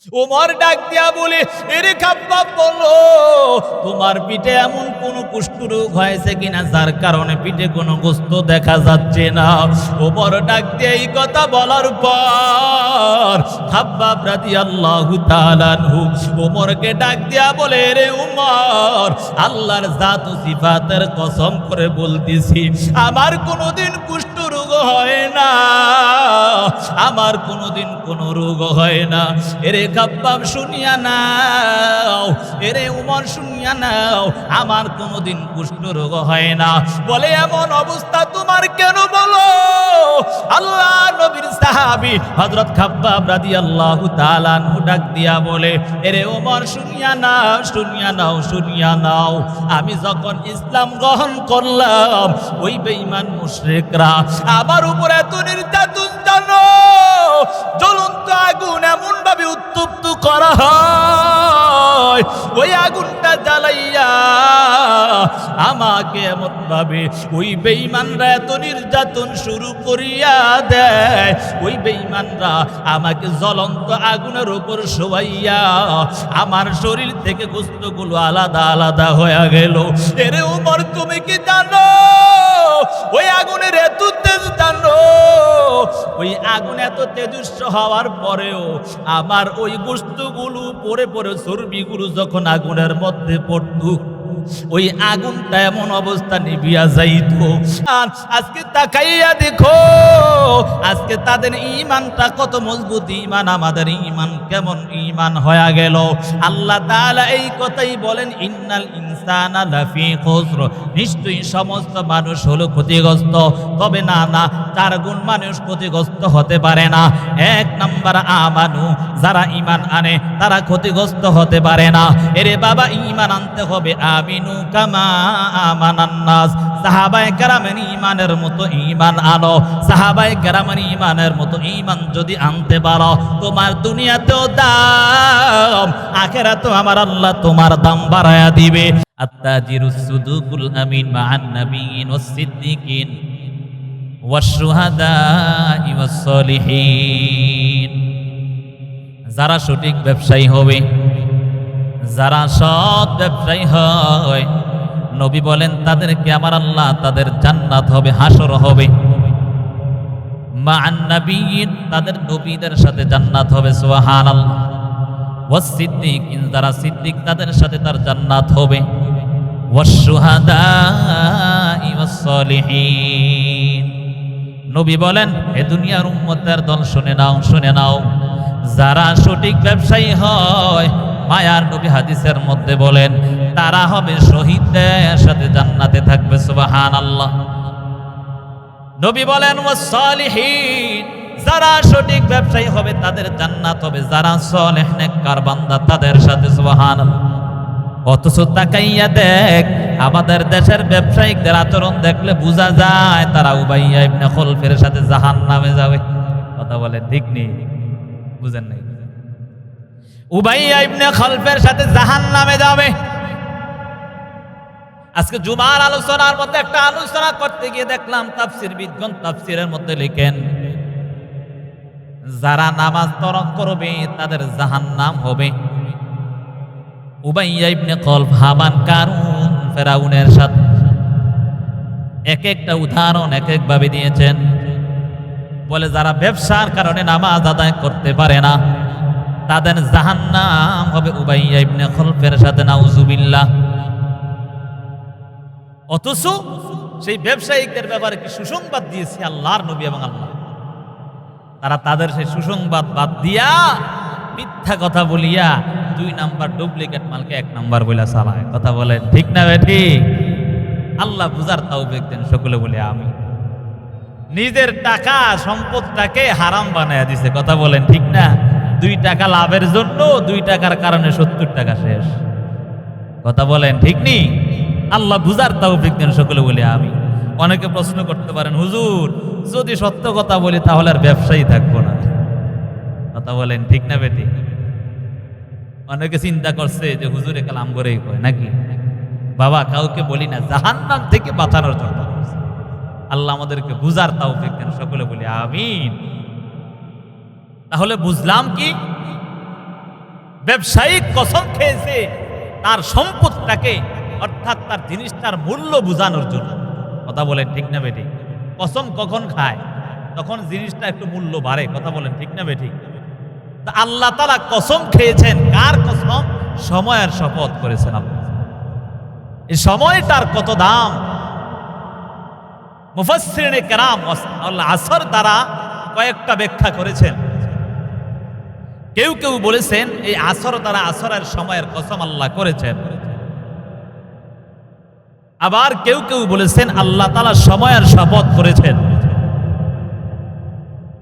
ওমর ডাক দিয়া বলে, এরে খাব্বাব বলো, তোমার পিঠে এমন কোন কুষ্ঠ রোগ হয়েছে কিনা যার কারণে পিঠে কোনো গোস্ত দেখা যাচ্ছে না। ওমর ডাক দিয়ে এই কথা বলার পর খাব্বাব রাদিয়াল্লাহু তাআলা আনহু ওমরকে ডাক দিয়া বলে, রে ওমর, আল্লাহর জাত ও সিফাতের কসম করে বলতেছি, আমার কোনোদিন কুষ্ঠ রোগ হয় না, আমার কোনোদিন কোনো রোগ হয় না। এরে খাব্বাব শুনিয়া নাও, এরে উমর শুনিয়া নাও, আমার কোনোদিন কুষ্ঠ রোগ হয় না। বলে, এমন অবস্থা তোমার কেন বলো? আল্লাহ নবীর সাহাবী হযরত খাব্বাব রাদিয়াল্লাহু তাআলা আনহু ডাক দিয়া বলে, এরে ওমর শুনিয়া নাও, শুনিয়া নাও, শুনিয়া নাও, আমি যখন ইসলাম গ্রহণ করলাম ওই বেঈমান মুশরিকরা আমার উপর এত নির্যাতন জানো, জ্বলন্ত আগুন এমন ভাবে উত্তপ্ত করা হয়, ওই আগুনটা জ্বালাইয়া আমাকে এমন ভাবে ওই বেঈমানরা এত নির্যাতন শুরু করিয়া দেয়, ওই বেঈমানরা আমাকে জ্বলন্ত আগুনের উপর শোয়াইয়া আমার শরীর থেকে গোশতগুলো আলাদা আলাদা হয়ে গেল। এরে ওমর, তুমি কি জানো ওই আগুনের এত তেজ জানো? ওই আগুন এত তেজস্ব হওয়ার পরেও আমার ওই গোশতগুলো পরে পরে চর্বিগুলো যখন আগুনের মধ্যে পড়তো, ওই আগুনটা এমন অবস্থা নিভিয়া যাইত। আজকে তাকাইয়া দেখো, আজকে তাদের ঈমানটা কত মজবুত ঈমান, আমাদের ঈমান কেমন ঈমান হয়ে গেল। আল্লাহ তাআলা এই কথাই বলেন, ইন্নাল ইনসানা লাফি খুসর, নিশ্চয়ই সমস্ত মানুষ হলো ক্ষতিগ্রস্ত। তবে না না, 4 গুণ মানুষ ক্ষতিগ্রস্ত হতে পারে না। 1 নাম্বার আমানু, যারা ঈমান আনে তারা ক্ষতিগ্রস্ত হতে পারে না। এরে বাবা, ঈমান আনতে হবে আমিনু কামা আমানান নাস। সাহাবায়ে কেরামের ঈমানের মতো ঈমান আনো। সাহাবায়ে কেরামের ঈমানের মতো ঈমান যদি আনতে পারো, তোমার দুনিয়াতেও দাম, আখিরাতেও আমার আল্লাহ তোমার দাম বাড়ায়া দিবে। আত্তাজিরুস সুদুকুল আমিন মা'আন নাবিয়িন ওয়াস সিদ্দিকিন ওয়াশ শুহাদাই ওয়াস সলিহিন। যারা সঠিক ব্যবসায়ী হবে, যারা সৎ ব্যবসায়ী হয়, নবী বলেন তাদেরকে আমার আল্লাহ তাদের জান্নাত হবে, হাসর হবে। মা'আন নাবিয়িন, তাদের নবীদের সাথে জান্নাত হবে, সুবহানাল্লাহ। ওয়াস সিদ্দিকিন, যারা সিদ্দিক তাদের সাথে তার জান্নাত হবে। ওয়াশ শুহাদাই ওয়াস সলিহিন। নবী বলেন, হে দুনিয়ার উম্মতের দল, শুনে নাও, শুনে নাও, যারা সঠিক ব্যবসায়ী হয়, মায়ার নবী হাদিসের মধ্যে বলেন তারা হবে শহীদদের সাথে জান্নাতে থাকবে, সুবহানাল্লাহ। নবী বলেন ওয়াস সালিহিন, যারা সঠিক ব্যবসায়ী হবে তাদের জান্নাত হবে, যারা সালেহ নেককার বান্দা তাদের সাথে, সুবহানাল্লাহ। অথচ তাকাইয়া দেখ, আমাদের দেশের ব্যবসায়িকদের আচরণ দেখলে বোঝা যায় তারা উবাইয়া ইবনে খলফের সাথে জাহান্নামে যাবে। কথা বলে ঠিক নেই? বুঝেন নাই? উবাইয়া ইবনে খলফের সাথে জাহান্নামে যাবে। আজকে জুমার আলোচনার মধ্যে একটা আলোচনা করতে গিয়ে দেখলাম তাফসীরবিদগণ তাফসীরের মধ্যে লিখেন, যারা নামাজ তরক করবে তাদের জাহান্নাম হবে। উবাইয়া ইবনে খলফ, হামান, কারুন, ফেরাউনের সাথে এক একটা উদাহরণ এক এক ভাবে দিয়েছেন। বলে যারা ব্যবসার কারণে নামাজ আদায় করতে পারে না তাদের জাহান্নাম হবে উবাইয়া ইবনে খলফের সাথে, নাউজুবিল্লাহ। অথচ সেই ব্যবসায়িকদের ব্যাপারে কি সুসংবাদ দিয়েছে আল্লাহর নবী এবং আল্লাহ। তারা তাদের সেই সুসংবাদ বাদ দিয়া মিথ্যা কথা বলিয়া 2 নাম্বার ডুপ্লিকেট মালকে 1 নাম্বার বলে চালায়। কথা বলে ঠিক না বেঠি? আল্লাহ বুঝার তৌফিক দেন, সকলে বলে আমি। নিজের টাকা সম্পদটাকে হারাম বানায়া দিছে। কথা বলেন ঠিক না? 2 টাকা লাভের জন্য 2 টাকার কারণে 70 টাকা শেষ। কথা বলেন ঠিক নি? আল্লাহ বুঝার তৌফিক দেন, সকলে বলে আমি। অনেকে প্রশ্ন করতে পারেন, হুজুর যদি সত্য কথা বলি তাহলে আর ব্যবসায়ী থাকবো না। কথা বলেন ঠিক না বেটি? অনেকে চিন্তা করছে যে হুজুরে কালাম করেই কয় নাকি? বাবা, কাউকে বলি না, জাহান্নাম থেকে বাঁচানোর জন্য। আল্লাহ আমাদেরকে বুঝার তৌফিক দেন, সকলে বলি আমিন। তাহলে বুঝলাম কি? ব্যবসায়িক কসম খেয়েছে তার সম্পদটাকে, অর্থাৎ তার জিনিসটার মূল্য বোঝানোর জন্য। কথা বলেন ঠিক না বেঠিক? কসম কখন খায়? তখন জিনিসটা একটু মূল্য বাড়ে। কথা বলেন ঠিক না বেঠিক? তা আল্লাহ তাআলা কসম খেয়েছেন, কার কসম? সময়ের শপথ করেছেন আল্লাহ। এই সময়টার কত দাম! মুফাসসিরিনে কেরাম আসর দ্বারা কয়েকটা ব্যাখ্যা করেছেন। কেউ কেউ বলেছেন এই আসর দ্বারা আসরের সময়ের কসম আল্লাহ করেছেন। আবার কেউ কেউ বলেছেন আল্লাহ তাআলা সময়ের শপথ করেছেন।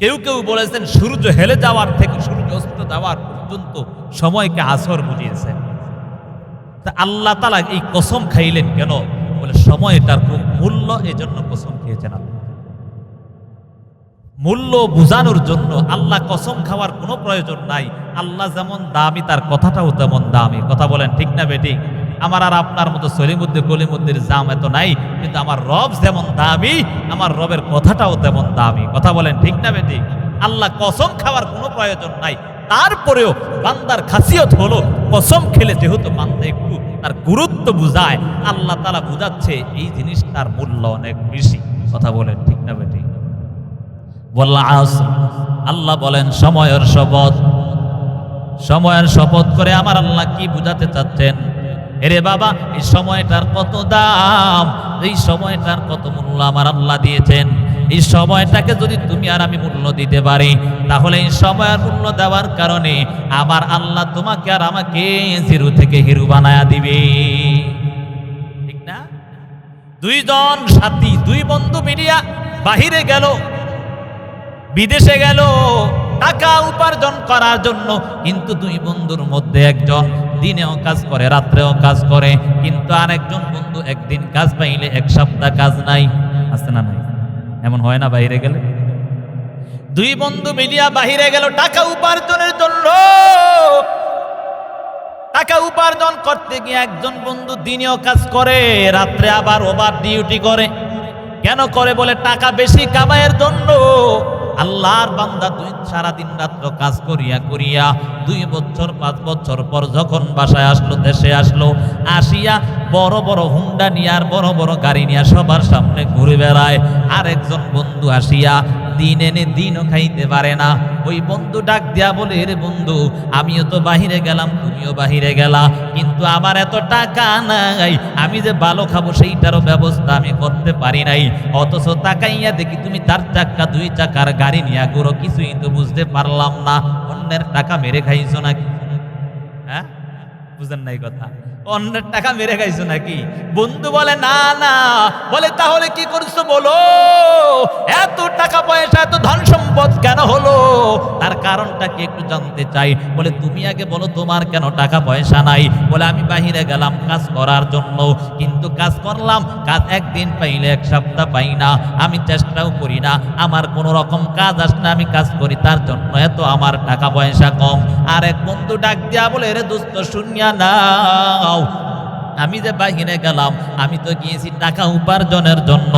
কেউ কেউ বলেছেন সূর্য হেলে যাওয়ার থেকে সূর্য অস্ত যাওয়ার পর্যন্ত সময়কে আসর বুঝিয়েছেন। তা আল্লাহ তাআলা এই কসম খাইলেন কেন? বলে সময়টার খুব মূল্য, এজন্য কসম খেয়েছেন আল্লাহ। মূল্য বুঝানোর জন্য আল্লাহ কসম খাওয়ার কোনো প্রয়োজন নাই। আল্লাহ যেমন দামি তার কথাটাও তেমন দামি। কথা বলেন ঠিক না বেঠিক? আমার আর আপনার মতো সলিমুদ্দিন গলিমুদ্দির জাম এত নাই, কিন্তু আমার রব যেমন দামি, আমার রবের কথাটাও তেমন দামি। কথা বলেন ঠিক না বেঠিক? আল্লাহ কসম খাওয়ার কোনো প্রয়োজন নাই। তারপরেও বান্দার খাসিয়ত হলো কসম খেলে যেহেতু বান্দা একটু তার গুরুত্ব বুঝায়, আল্লাহ তাআলা বুঝাচ্ছে এই জিনিসটার মূল্য অনেক বেশি। কথা বলেন ঠিক না বেঠিক? আল্লাহ বলেন সময়ের শপথ। সময়ের শপথ করে আমার আল্লাহ কি বুঝাতে চাচ্ছেন? এরে বাবা, এই সময়টার কত দাম, এই সময়টার কত মূল্য আমার আল্লাহ দিয়েছেন। এই সময়টাকে যদি তুমি আর আমি মূল্য দিতে পারি, তাহলে এই সময়ের মূল্য দেওয়ার কারণে আমার আল্লাহ তোমাকে আর আমাকে জিরো থেকে হিরো বানায়া দিবে। ঠিক না? দুইজন সাথী, দুই বন্ধু মিলিয়া বাহিরে গেল, বিদেশে গেল টাকা উপার্জন করার জন্য। কিন্তু দুই বন্ধুর মধ্যে একজন দিনেও কাজ করে, রাত্রেও কাজ করে, কিন্তু আরেকজন বন্ধু একদিন কাজ পাইলে এক সপ্তাহ কাজ নাই। আছে না নাই? এমন হয় না? বাইরে গেলে দুই বন্ধু মিলিয়া বাহিরে গেল টাকা উপার্জনের জন্য। টাকা উপার্জন করতে গিয়ে একজন বন্ধু দিনেও কাজ করে, রাত্রে আবার ওভার ডিউটি করে। কেন করে? বলে টাকা বেশি কামাইয়ের জন্য। আল্লাহর বান্দা দুই সারাদিন রাত্র কাজ করিয়া করিয়া 2 বছর 5 বছর পর যখন বাসায় আসলো, দেশে আসলো, আসিয়া বড় বড় হুন্ডা নিয়ে আর বড় বড় গাড়ি নিয়ে সবার সামনে ঘুরে বেড়ায়। আর একজন বন্ধু আসিয়া দিন এনে দিনও খাইতে পারে না। ওই বন্ধু ডাক দিয়া বলে, রে বন্ধু, আমিও তো বাহিরে গেলাম, তুমিও বাহিরে গেলা, কিন্তু আমার এত টাকা নাই, আমি যে ভালো খাবো সেইটারও ব্যবস্থা আমি করতে পারি নাই। অথচ তাকাইয়া দেখি তুমি 4 চাকা 2 চাকার গাড়ি নিয়ে ঘুরো, কিছুই তো বুঝতে পারলাম না। অন্যের টাকা মেরে খাইছো নাকি? হ্যাঁ, বুঝেন নাই কথা? অন্যের টাকা মেরে খাইছো নাকি? বন্ধু বলে না না। বলে তাহলে কি করছো বলো? এত টাকা পয়সা, এত ধন সম্পদ কেন হলো? তার কারণটা কি একটু জানতে চাই। বলে তুমি আগে বলো তোমার কেন টাকা পয়সা নাই? বলে আমি বাহিরে গেলাম কাজ করার জন্য, কিন্তু কাজ করলাম, কাজ একদিন পাইলে এক সপ্তাহ পাই না। আমি চেষ্টাও করি না, আমার কোনো রকম কাজ আসলে আমি কাজ করি, তার জন্য এত আমার টাকা পয়সা কম। আর এক বন্ধু ডাক দিয়া বলে, রে দোস্ত শুনিয়া নাও, আমি যে বাহিরে গেলাম, আমি তো গিয়েছি টাকা উপার্জনের জন্য।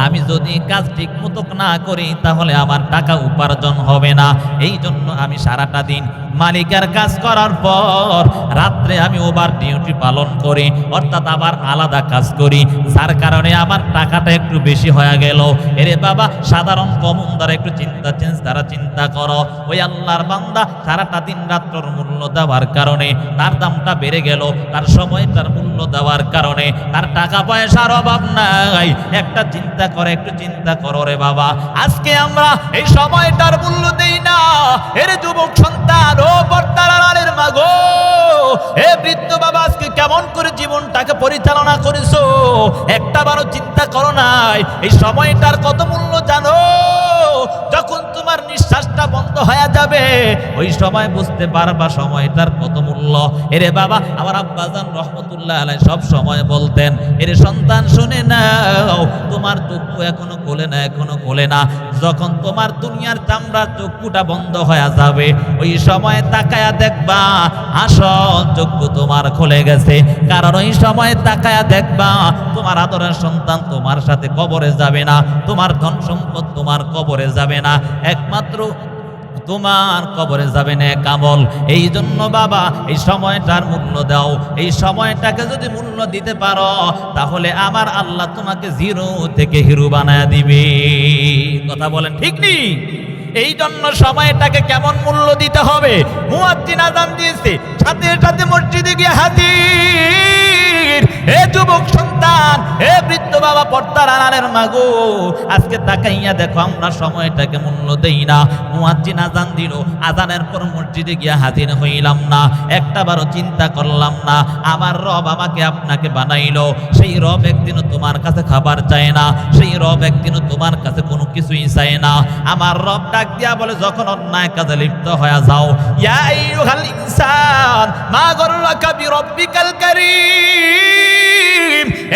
আমি যদি কাজ ঠিক মতো না করি তাহলে আমার টাকা উপার্জন হবে না। এই জন্য আমি সারাটা দিন মালিকের কাজ করার পর রাত্রে আমি ওভার ডিউটি পালন করি, অর্থাৎ আবার আলাদা কাজ করি, যার কারণে আমার টাকাটা একটু বেশি হয়ে গেল। এরে বাবা, সাধারণ কমনদার একটু চিন্তা করো। ওই আল্লাহর বান্দা সারাটা দিন রাত্রর মূল্য দেওয়ার কারণে তার দামটা বেড়ে গেল, তার সময়টার মূল্য দেওয়ার কারণে তার টাকা পয়সার অভাব নাই। একটা একটু চিন্তা করো রে বাবা, আজকে আমরা এই সময়টার মূল্য দেই না। এর যুবক সন্তান, ও পর্দার মাগো, হে বৃদ্ধ বাবা, আজকে কেমন করে জীবনটাকে পরিচালনা করেছো? একটা বারো চিন্তা করো নাই এই সময়টার কত মূল্য জানো? যখন তোমার নিঃশ্বাসটা বন্ধ হয়ে যাবে ওই সময় বুঝতে পারবা সময়টার কত মূল্য। এরে বাবা, আমার আব্বাজান রহমতুল্লাহ আলাইহি সব সময় বলতেন, এরে সন্তান শুনে নাও, তোমার চক্ষু এখনো খোলে না। যখন তোমার দুনিয়ার চামড়ার চক্ষুটা বন্ধ হয়ে যাবে ওই সময় তাকায়া দেখবা আসল চক্ষু তোমার খুলে গেছে। কারণ ওই সময় তাকায়া দেখবা তোমার আদরের সন্তান তোমার সাথে কবরে যাবে না, তোমার ধন সম্পদ তোমার কবরে যাবে না, একমাত্র তোমার কবরে যাবে না কামল। এই জন্য বাবা এই সময়টার মূল্য দাও। এই সময়টাকে যদি মূল্য দিতে পারো তাহলে আমার আল্লাহ তোমাকে জিরো থেকে হিরো বানায় দিবে। কথা বলেন ঠিক নেই? এই জন্য সময়টাকে কেমন মূল্য দিতে হবে। মুয়াজ্জিন আযান দিয়েছে, সাথে সাথে মসজিদে গিয়ে হাজির। হে যুবক সন্তান, হে বৃদ্ধ বাবা, পর্দার আড়ালের মাগো, আজকে তাকাইয়া দেখো আমরা সময়টাকে মূল্য দেই না। মুয়াজ্জিন আযান দিল, আযানের পর মসজিদে গিয়া হাজির হইলাম না, একটাবারও চিন্তা করলাম না আমার রব আমাকে আপনাকে বানাইলো। সেই রব একদিনও তোমার কাছে খাবার চায় না, সেই রব একদিনও তোমার কাছে কোনো কিছুই চায় না। আমার রব ডাক দিয়া বলে, যখন অন্যায় কাজে লিপ্ত হয়ে যাও, ইয়া আইয়ুহাল ইনসান মা গররাকা বিরব্বিকাল কারীম,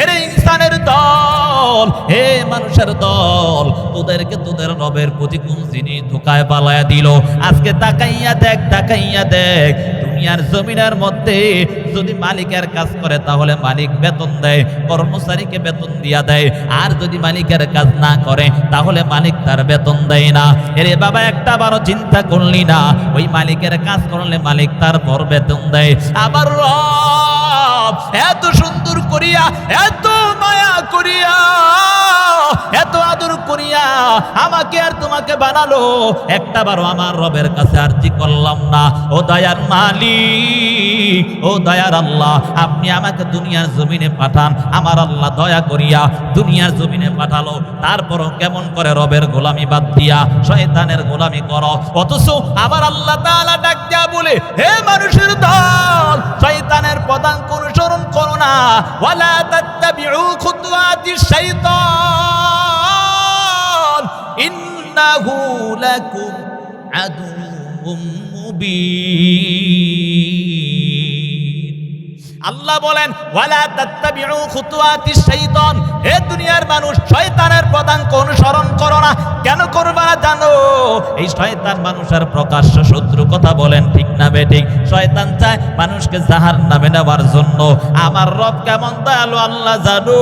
এরে ইনসানের দল, হে মানুষের দল, তোদেরকে তোদের রবের প্রতি কোন জিনিস ধোকায় পালায়া দিল। আজকে তাকাইয়া দেখ, তাকাইয়া দেখ, দুনিয়ার জমিনের মধ্যে যদি মালিকের কাজ করে তাহলে মালিক বেতন দেয়, কর্মচারীকে বেতন দিয়া দেয়। আর যদি মালিকের কাজ না করে তাহলে মালিক তার বেতন দেয় না। এরে বাবা, একটা বারো চিন্তা করলি না, ওই মালিকের কাজ করলে মালিক তার পর বেতন দেয়। আবার রব এত সুন্দর করিয়া, এত মায়া করিয়া, এত আদর করিয়া আমাকে আর তোমাকে বানালো, একটা বারো আমার রবের কাছে আরজি করলাম না। ও দয়ার মালিক, ও দয়ার আল্লাহ, আপনি আমাকে দুনিয়ার জমিনে পাঠান। আমার আল্লাহ দয়া করিয়া দুনিয়ার জমিনে পাঠালো, তারপরও কেমন করে রবের গোলামি বাদ দিয়া শয়তানের গোলামি করো। অথচ আমার আল্লাহ তাআলা ডাক দিয়া বলে, হে মানুষের দল, শয়তানের পদাঙ্ক অনুসরণ করো না। ওয়ালা তাত্তাবিউ খুতুওয়াতিশ শাইতান ইন্নাহু লাকুম আদুউম মুবিন। আল্লাহ বলেন, ওয়ালা তাত্তাবিউ খুতুওয়াতিশ শাইতান, হে দুনিয়ার মানুষ, শয়তানের পদাঙ্ক অনুসরণ করো না। কেন করবা না জানো? এই শয়তান মানুষের প্রকাশ্য শত্রু। কথা বলেন ঠিক না বেঠিক? শয়তান চায় মানুষকে জাহান্নামে নেওয়ার জন্য। আমার রব কেমন দয়ালু আল্লাহ জানো,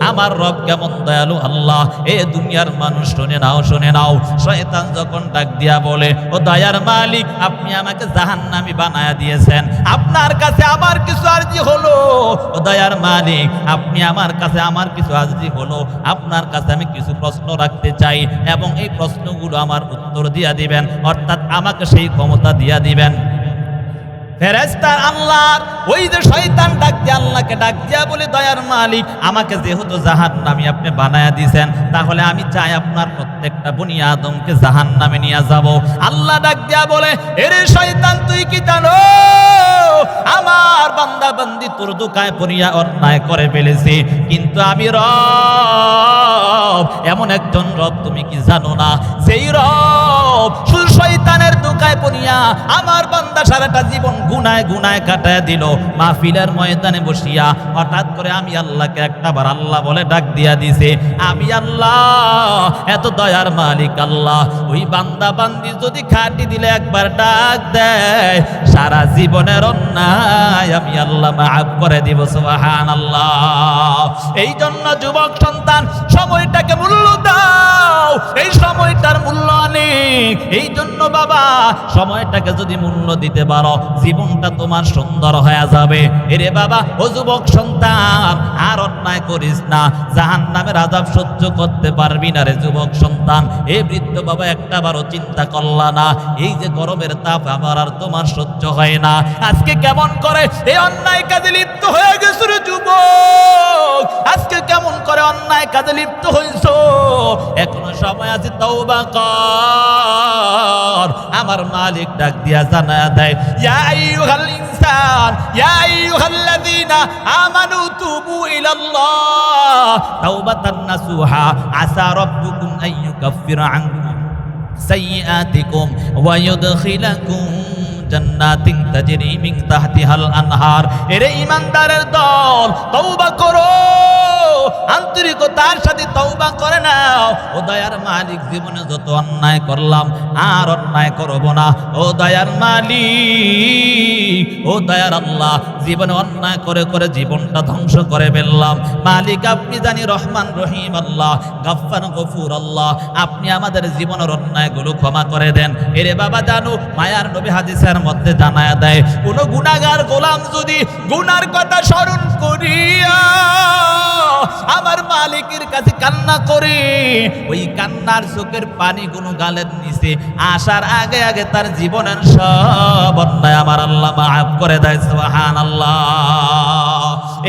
আমার রব কেমন দয়ালু আল্লাহ। এ দুনিয়ার মানুষ শুনে নাও, শুনে নাও। শয়তান যখন ডাক দিয়া বলে, ও দয়ার মালিক, আপনি আমাকে জাহান্নামী বানায়া দিয়েছেন, আপনার কাছে আমার কিছু আরজি হলো। ও দয়ার মালিক, আপনি আমার কাছে আমার কিছু আরজি হলো, আপনার কাছে আমি কিছু প্রশ্ন রাখতে চাই এবং এই প্রশ্নগুলো আমার উত্তর দিয়া দিবেন, অর্থাৎ আমাকে সেই ক্ষমতা দিয়া দিবেন। ফেরেশতা আল্লাহর ওই যে শয়তান ডাক দিয়ে আল্লাহকে ডাক দিয়া বলে, দয়ার মালিক, আমাকে যেহেতু জাহান্নামী আপনি বানায়া দিয়েছেন, তাহলে আমি চাই আপনার প্রত্যেকটা বনি আদমকে জাহান্নামে নিয়ে যাব। আল্লাহ ডাক দিয়া বলে, এরে শয়তান, তুই কি জানো আমার বান্দা বান্দি তোর দোকায় পড়িয়া অন্যায় করে ফেলেছে, কিন্তু আমি রব এমন একজন রব তুমি কি জানো না? সেই রব শুধু শয়তানের দোকায় পড়িয়া আমার বান্দা সারাটা জীবন গুনায় গুনায় কাটায় দিল। মাহফিলের ময়দানে বসিয়া হঠাৎ করে আমি আল্লাহকে একটাবার আল্লাহ বলে ডাক দিয়া দিছে। আমি আল্লাহ এত দয়ার মালিক আল্লাহ, ওই বান্দা বান্দি যদি খাটি দিলে একবার ডাক দেয়, সারা জীবনের অন্যায় আমি আল্লাহ মাফ করে দিব। সুবহানাল্লাহ। এই জন্য যুবক সন্তান, সময়টাকে মূল্য দাও, এই সময়টার মূল্য অনেক। এই জন্য বাবা, সময়টাকে যদি মূল্য দিতে পারো, জীবনটা তোমার সুন্দর হয়ে যাবে। এরে বাবা, ও যুবক সন্তান, আর অন্যায় করিস না, জাহান্নামের আযাব সহ্য করতে পারবি না রে যুবক সন্তান। এ বৃদ্ধ বাবা, একটাবারও চিন্তা করলা না, এই যে গরমের তাপ আমার আর তোমার সহ্য হয় না, আজকে কেমন করে এই অন্যায় কাজে লিপ্ত হয়ে গেছো রে যুবক, আজকে কেমন করে অন্যায় কাজে লিপ্ত হইছো। এখনো সময় আছে, তওবা কর। আমার মালিক ডাক দিয়া জানায়া দেয়, ইয়া আইয়ুহাল ইনসান, ইয়া আইয়ুহাল্লাযীনা আমানু তুবু ইলাল্লাহ তাওবাতান নাসুহা আসা রাব্বুকুম আইয়ুকাফিরা আনকুম সাইয়্যাতিকুম ওয়া ইউদখিলাকুম জান্নাতিন তাজরি মিন তাহতিহাল আনহার। এরে ঈমানদারের দল, তওবা করো, আন্তরিকতার সাথে তওবা করে নাও। ও দয়ার মালিক, জীবনে যত অন্যায় করলাম আর অন্যায় করব না। ও দয়ার মালিক, ও দয়ার আল্লাহ, জীবনে অন্যায় করে করে জীবনটা ধ্বংস করে ফেললাম। মালিক আপনি জানি রহমান রহিম আল্লাহ, গাফফার গফুর আল্লাহ, আপনি আমাদের জীবনের অন্যায়গুলো ক্ষমা করে দেন। এরে বাবা জানো, মায়ার নবী হাদিসের মধ্যে জানায়া দেয়, কোন গুনাহগার গোলাম যদি গুনার কথা স্মরণ করিয়া আমার মালিকের কাছে কান্না করে, ওই কান্নার চোখের পানি কোনো গালের নিচে আসার আগে আগে তার জীবনের সব অন্যায় আমার আল্লাহ মাফ করে দেয়। সুবহানাল্লাহ।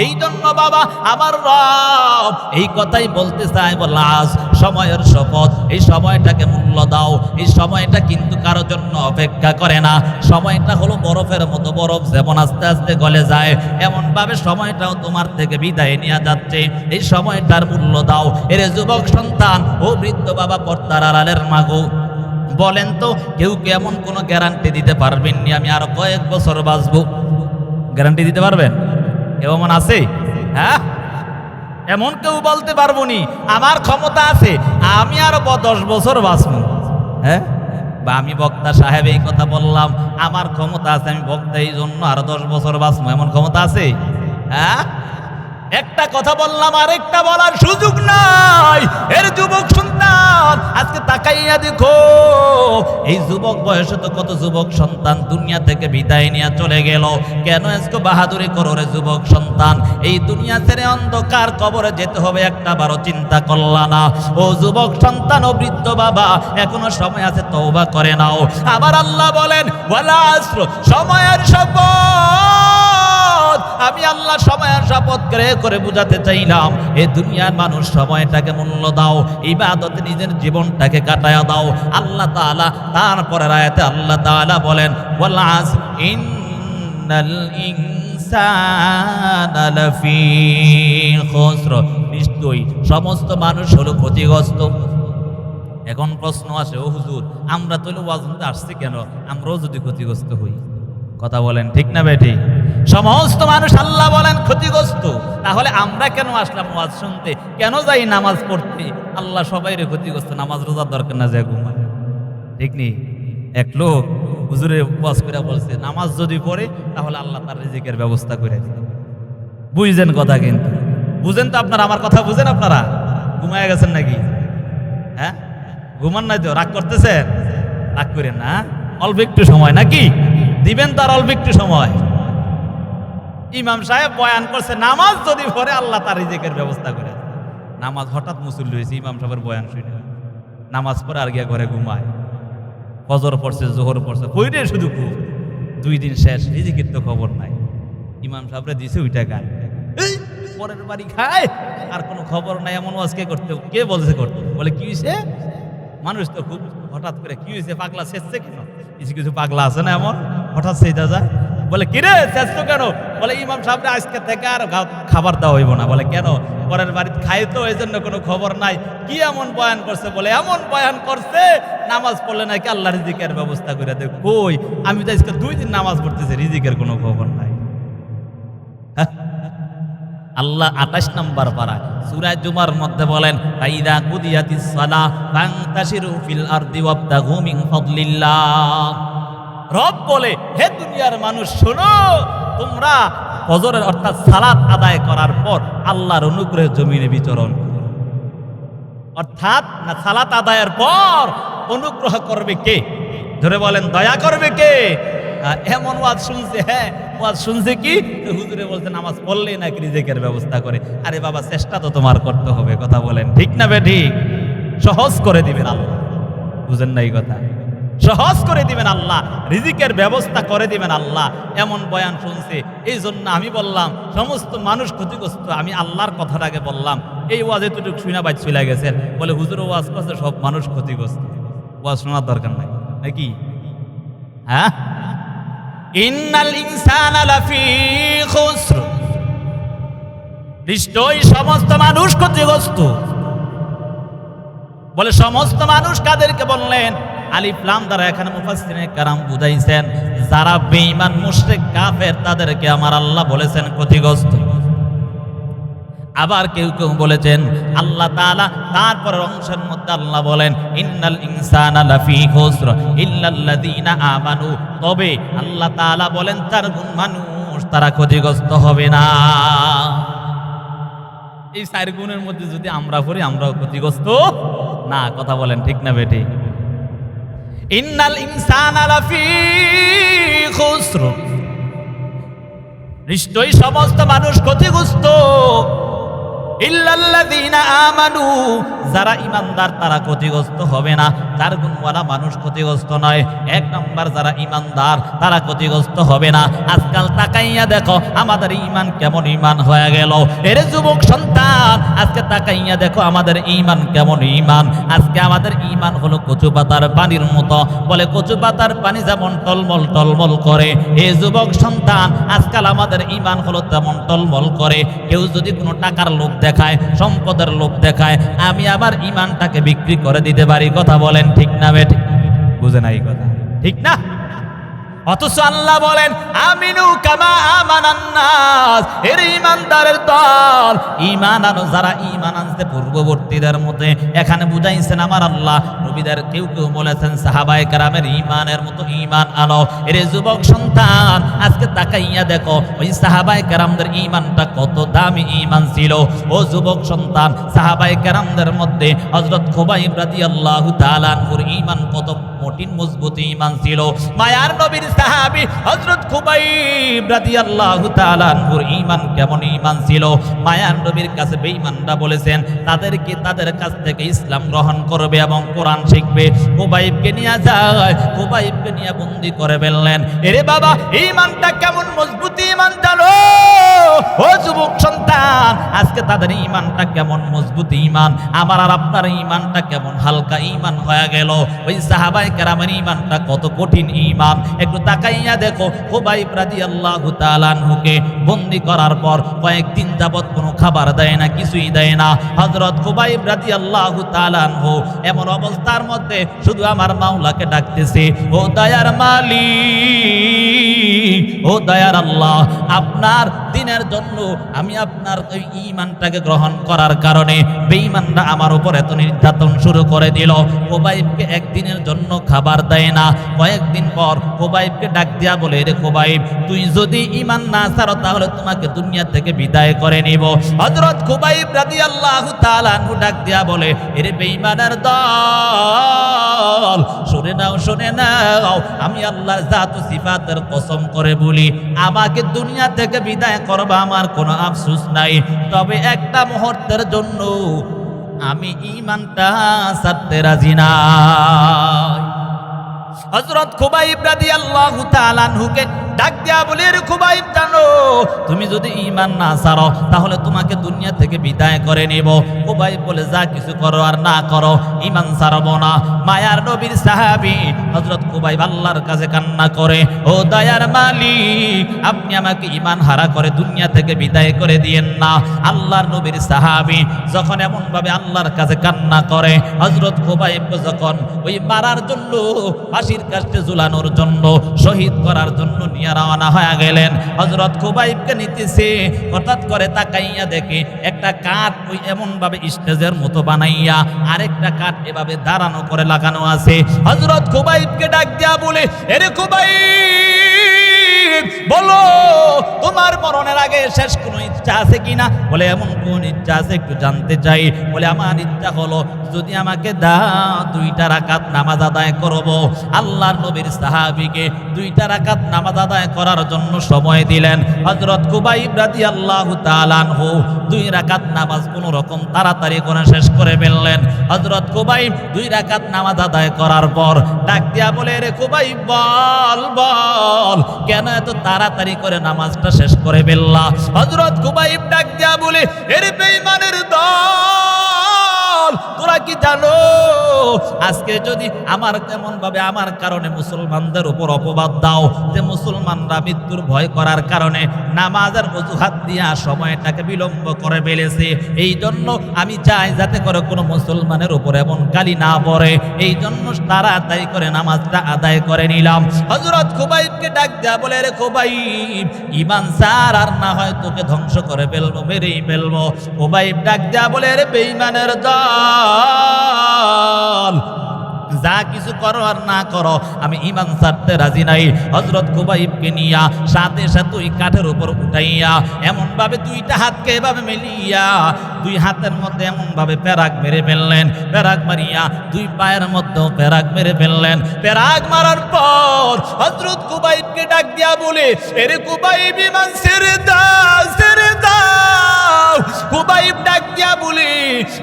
এই জন্য বাবা আমার রব এই কথাই বলতে চাই, বললা আজ সময়ের শপথ, এই সময়টাকে মূল্য দাও। এই সময়টা কিন্তু কারোর জন্য অপেক্ষা করে না। সময়টা হলো বরফের মতো, বরফ যেমন আস্তে আস্তে গলে যায়, এমন ভাবে সময়টাও তোমার থেকে বিদায় নিয়ে যাচ্ছে। এই সময়টার মূল্য দাও। এর যুবক সন্তান ও বৃদ্ধ বাবা, পর্দার আড়ালের মাগো, বলেন তো কেউ কেমন কোনো গ্যারান্টি দিতে পারবেন নি আমি আরো কয়েক বছর বাঁচবো? গ্যারান্টি দিতে পারবেন? কেউ এমন আছে? হ্যাঁ, এমন কেউ বলতে পারবো নি আমার ক্ষমতা আছে আমি আরো 10 বছর বাঁচবো? হ্যাঁ, বা আমি বক্তা সাহেব এই কথা বললাম, আমার ক্ষমতা আছে, আমি বক্তা এই জন্য আরো 10 বছর বাঁচবো, এমন ক্ষমতা আছে? হ্যাঁ, একটা কথা বললাম আরেকটা বলার সুযোগ নাই। এর যুবক সন্তান আজকে তাকাইয়া দেখো, এই যুবক বয়সে তো কত যুবক সন্তান দুনিয়া থেকে বিদায় নিয়ে চলে গেল। কেন আজকে বাহাদুরি করো রে যুবক সন্তান? এই দুনিয়া ছেড়ে অন্ধকার কবরে যেতে হবে, একটা বারো চিন্তা করলা না? ও যুবক সন্তান ও বৃদ্ধ বাবা, এখনো সময় আছে, তওবা করে নাও। আবার আল্লাহ বলেন ওয়াল আসর, সময়ের শপথ। আমি আল্লাহ সময়ের শপথ করে করে বুঝাতে চাইলাম, এই দুনিয়ার মানুষ সময়টাকে মূল্য দাও, ইবাদতে নিজের জীবনটাকে কাটায়া দাও। আল্লাহ তাআলা তারপরের আয়াতে আল্লাহ তাআলা বলেন ওয়াল আসর ইন্নাল ইনসানা লাফি খুসর, নিশ্চয়ই সমস্ত মানুষ হলো ক্ষতিগ্রস্ত। এখন প্রশ্ন আসে, ও হুজুর আমরা তো ওয়াজ শুনতে আসছি কেন? আমরাও যদি ক্ষতিগ্রস্ত হই? কথা বলেন ঠিক না বেটি? সমস্ত মানুষ আল্লাহ বলেন ক্ষতিগ্রস্ত, তাহলে আমরা কেন আসলাম ওয়াজ শুনতে? কেন যাই নামাজ পড়তে? আল্লাহ সবাইরে ক্ষতিগ্রস্ত, নামাজ রোজার দরকার না, যায় ঘুমায়। ঠিক নেই? এক লোক হুজুরে ওয়াজ করে বলছে, নামাজ যদি পড়ে তাহলে আল্লাহ তার রিজিকের ব্যবস্থা করে দিবে। বুঝছেন কথা? কিন্তু বুঝেন তো আপনারা? আমার কথা বুঝেন আপনারা? ঘুমায় গেছেন নাকি? হ্যাঁ, ঘুমান নাই তো? রাগ করতেছেন? রাগ করেন না, অল্প একটু সময় নাকি দিবেন, তার অল্প একটু সময়। ইমাম সাহেব বয়ান করছে, নামাজ যদি পড়ে আল্লাহ তার রিজিকের ব্যবস্থা করে। নামাজ হঠাৎ মুসল্লি হয়েছে, ইমাম সাহেবের বয়ান শুনে নামাজ পড়ে আর গিয়া ঘরে ঘুমায়। ফজর পড়ছে, জোহর পড়ছে, পড়ে শুধু ঘুম। 2 দিন শেষ, রিজিকের তো খবর নাই। ইমাম সাহেবরা দিছে ওইটা গায়, পরের বাড়ি খায়, আর কোনো খবর নাই। এমন ওয়াজ কে করতে? কে বলছে করতে? বলে কি হয়েছে? মানুষ তো খুব হঠাৎ করে কি হয়েছে, পাগলা শেষছে কেন? কিছু কিছু পাগলা আছে না এমন, হঠাৎ সেইটা যায়। বলে কিরে শেষ কেন? বলে ইমাম সাহেব আজকে থেকে আর খাবার দেওয়া হইব না। বলে কেন? পরের বাড়িতে খাই তো, এই জন্য কোনো খবর নাই। কি এমন বয়ান করছে? বলে এমন বয়ান করছে, নামাজ পড়লে নাকি আল্লাহ রিজিকের ব্যবস্থা করে দেয়। কই, আমি তো আজকে 2 দিন নামাজ পড়তেছি, রিজিকের কোনো খবর নাই। আল্লাহ 28 নম্বর পারা সূরা জুমার মধ্যে বলেন, ফাইদা কুদিয়াতিস সালাহ ফান্তাশিরু ফিল আরদি ওয়াবতাগু মিন ফাদলিল্লাহ। রব বলে, হে দুনিয়ার মানুষ শোনো, তোমরা ফজরের অর্থাৎ সালাত আদায় করার পর আল্লাহর অনুগ্রহে জমিনে বিচরণ করো। অর্থাৎ না, সালাত আদায়ের পর অনুগ্রহ করবে কে? ধরে বলেন, দয়া করবে কে? এমন ওয়াজ শুনছে, হ্যাঁ ওয়াজ শুনছে কি হুজুরে বলছে নামাজ পড়লেই নাকি রিজিকের ব্যবস্থা করে। আরে বাবা, চেষ্টা তো তোমার করতে হবে। কথা বলেন ঠিক না বেঠিক? সহজ করে দিবেন আল্লাহ, বুঝেন না এই কথা? সহজ করে দিবেন আল্লাহ, রিজিকের ব্যবস্থা করে দিবেন আল্লাহ। এমন বয়ান শুনছে, এই জন্য আমি বললাম সমস্ত মানুষ ক্ষতিগ্রস্ত। আমি আল্লাহর কথাটাকে বললাম, এই ওয়াজ এতটুকু শুনে বাইর চলে গেছেন, বলে হুজুর ওয়াজ করছে সব মানুষ ক্ষতিগ্রস্ত। ওয়াজ শোনার দরকার নাই নাকি? হ্যাঁ, ইন্নাল ইনসানা লাফি খুসর, নিশ্চয়ই সমস্ত মানুষ ক্ষতিগ্রস্ত। বলে সমস্ত মানুষ কাদেরকে বললেন? আলিফ লাম দ্বারা এখানে মুফাসসিরিনে কেরাম বুঝাইছেন, যারা বেঈমান মুশরিক কাফের তাদেরকে আমার আল্লাহ বলেছেন ক্ষতিগ্রস্ত। আবার কেউ কেউ বলেছেন আল্লাহ তাআলা তারপরের অংশের মধ্যে আল্লাহ বলেন ইন্নাল ইনসানা লাফি খুসর ইল্লাল্লাযীনা আমানু, তবে আল্লাহ তাআলা বলেন 4 গুণ মানুষ তারা ক্ষতিগ্রস্ত হবে না। এই 4 গুণের মধ্যে যদি আমরা পড়ি আমরাও ক্ষতিগ্রস্ত না। কথা বলেন ঠিক না বেটি? ইন্নাল ইনসানা লাফি খুসর, নিশ্চয়ই সমস্ত মানুষ ক্ষতিগ্রস্ত। ইল্লাল্লাযীনা আমানু, যারা ঈমানদার তারা ক্ষতিগ্রস্ত হবে না। 4 গুণওয়ালা মানুষ ক্ষতিগ্রস্ত নয়। 1 নম্বর যারা ঈমানদার তারা ক্ষতিগ্রস্ত হবে না। আজকাল তাকাইয়া দেখো আমাদের ঈমান কেমন ঈমান হয়ে গেল। এরে যুবক সন্তান, আজকে তাকাইয়া দেখো আমাদের ঈমান কেমন ঈমান। আজকে আমাদের ঈমান হলো কচু পাতার পানির মতো। বলে কচু পাতার পানি যেমন টলমল টলমল করে, এ যুবক সন্তান আজকাল আমাদের ঈমান হলো তেমন টলমল করে। কেউ যদি কোনো টাকার লোভ দেখায়, সম্পদের লোভ দেখায়, আমি আমার ঈমানটাকে বিক্রি করে দিতে পারি। কথা বলেন ঠিক না বেটি? বুঝে নাই কথা, ঠিক না? অথচ আল্লাহ বলেন আমিনু কামা আমানান নাস, এর ঈমানদারের দল, ঈমান আনো যারা ঈমান আনছে পূর্ববর্তীদের মতে। এখানে বুঝাইছেন আমার আল্লাহ নবীদের কেউ কেউ বলেছেন সাহাবায়ে কেরামের ঈমানের মতো ঈমান আনো। এর যুবক সন্তান আজকে তাকাইয়া দেখো ওই সাহাবায়ে কেরামদের ঈমানটা কত দামি ঈমান ছিল। ও যুবক সন্তান, সাহাবায়ে কেরামদের মধ্যে হযরত খুবাইব রাদিয়াল্লাহু তাআলা আনহুর ঈমান কত কঠিন মজবুত ঈমান ছিল। মায়ার নবীর সাহাবী হযরত খুবাইব রাদিয়াল্লাহু তাআলা আনহুর ঈমান কেমন ঈমান ছিল। মায়ার নবীর কাছে বেঈমানরা বলেছেন তাদেরকে তাদের কাছ থেকে ইসলাম গ্রহণ করবে এবং কোরআন শিখবে। খুবাইবকে নিয়ে যায়, খুবাইবকে নিয়ে বন্দী করে ফেললেন। এরে বাবা, ঈমানটা কেমন মজবুত ঈমান জানো? ও যুবক সন্তান, আজকে তাদের ঈমানটা কেমন মজবুত ঈমান, আমার আর আপনার ঈমানটা কেমন হালকা ঈমান হয়ে গেল। ওই সাহাবায়ে কেরামের ঈমানটা কত কঠিন ঈমান। একটু তাকাইয়া দেখো, খুবাইব রাদিয়াল্লাহু তাআলা আনহুকে বন্দী করার পর কয়েকদিন যাবত কোনো খাবার দেয় না, কিছুই দেয় না। হযরত খুবাইব রাদিয়াল্লাহু তাআলা আনহু এমন অবস্থার মধ্যে শুধু আমার মাওলাকে ডাকতেছে, ও দয়ার মালিক, ও দয়ার আল্লাহ, আপনার দিনের জন্য আমি আপনার ওই ঈমানটাকে গ্রহণ করার কারণে বেঈমানরা আমার উপর এত নির্যাতন শুরু করে দিল। খুবাইবকে একদিনের জন্য খাবার দেয় না। কয়েকদিন পর খুবাইবকে ডাক দিয়া বলে, রে খুবাইব, তুই যদি ঈমান না ছাড়ো তাহলে তোমাকে দুনিয়া থেকে বিদায় করে নিব। হযরত খুবাইব রাদিয়াল্লাহু তাআলা আনহু ডাক দিয়া বলে, এরে বেঈমানের দল, শুনে নাও শুনে নাও, আমি আল্লাহর জাত ও সিফাতের কসম করে বলি, আমাকে দুনিয়া থেকে বিদায় করবা আমার কোনো আফসোস নাই, তবে একটা মুহূর্তের জন্য আমি ঈমানটা ছাড়তে রাজি না। হযরত খুবাইব রাদিয়াল্লাহু তাআলা আনহুকে ডাক দিয়া বলে, রে খুবাইব, জানো তুমি যদি ঈমান না ছাড়ো তাহলে তোমাকে দুনিয়া থেকে বিদায় করে নেব। খুবাইব বলে, যা কিছু করো আর না করো, ঈমান ছাড়বো না। মায়ার নবীর সাহাবী হযরত খুবাইব আল্লাহর কাছে কান্না করে, ও দয়ার মালিক, আপনি আমাকে ঈমান হারা করে দুনিয়া থেকে বিদায় করে দিয়েন না। আল্লাহর নবীর সাহাবী যখন এমন ভাবে আল্লাহর কাছে কান্না করে, হযরত খুবাইব যখন ওই মারার জন্য, ফাঁসির কাস্টে ঝুলানোর জন্য, শহীদ করার জন্য নিয়ে রওনা হয়ে গেলেন। হযরত খুবাইবকে নিতেছে, হঠাৎ করে তাকাইয়া দেখে একটা কাঠ ওই এমন ভাবে স্টেজের মতো বানাইয়া আরেকটা কাঠ এভাবে দাঁড়ানো করে লাগানো আছে। হযরত খুবাইবকে ডাক দিয়া বলে, এরে খুবাইব, বলো তোমার মরণের আগে শেষ কোনো ইচ্ছা আছে কিনা? বলে, এমন কোন ইচ্ছা আছে একটু জানতে চাই। বলে, আমার ইচ্ছা হলো যদি আমাকে দাও 2টা রাকাত নামাজ আদায় করব। আল্লাহর নবীর সাহাবীকে 2টা রাকাত নামাজ আদায় করার জন্য সময় দিলেন। হযরত খুবাইব রাদিয়াল্লাহু তাআলা আনহু 2 রাকাত নামাজ কোন রকম তাড়াতাড়ি করে শেষ করে ফেললেন। হযরত খুবাইব 2 রাকাত নামাজ আদায় করার পর ডাক দিয়া বলে, রে খুবাইব, বল বল, কেন এত তাড়াতাড়ি করে নামাজটা শেষ করে ফেললা? হযরত খুবাইব ডাক দিয়া বলে, এর বেঈমানের দল, তোরা কি জানো আজকে যদি আমার তেমন ভাবে আমার কারণে মুসলমানদের উপর অপবাদ দাও যে মুসলমানরা মৃত্যুর ভয় করার কারণে নামাজের অজুহাত দিয়া সময়টাকে বিলম্ব করে ফেলেছে, এই জন্য আমি চাই যাতে করে কোনো মুসলমানের উপর এমন গালি না পড়ে, এই জন্য তাড়াতাড়ি করে নামাজটা আদায় করে নিলাম। হযরত খুবাইবকে ডাক দেয়া বলে, রে খুবাইব, ঈমান ছাড় আর না হয় তোকে ধ্বংস করে ফেলবো, মেরেই ফেলবো। খুবাইব ডাক দেয়া বলে, রে বেঈমানের দল, যা কিছু করো আর না করো আমি ঈমান ছাড়তে রাজি নাই। হযরত খুবাইবকে নিয়া সাথে সাথে ওই কাঠের উপর উঠাইয়া এমন ভাবে দুইটা হাতকে এভাবে মিলিয়া দুই হাতের মধ্যে এমন ভাবে পেরাক মেরে ফেললেন, পেরাক মারিয়া দুই পায়ের মধ্যেও পেরাক মেরে ফেললেন। পেরাক মারার পর হযরত খুবাইবকে ডাক দিয়া বলে, এরে খুবাইব, ঈমান ছেড়ে দাও, ছেড়ে দাও। খুবাইব ডাক দিয়া বলে,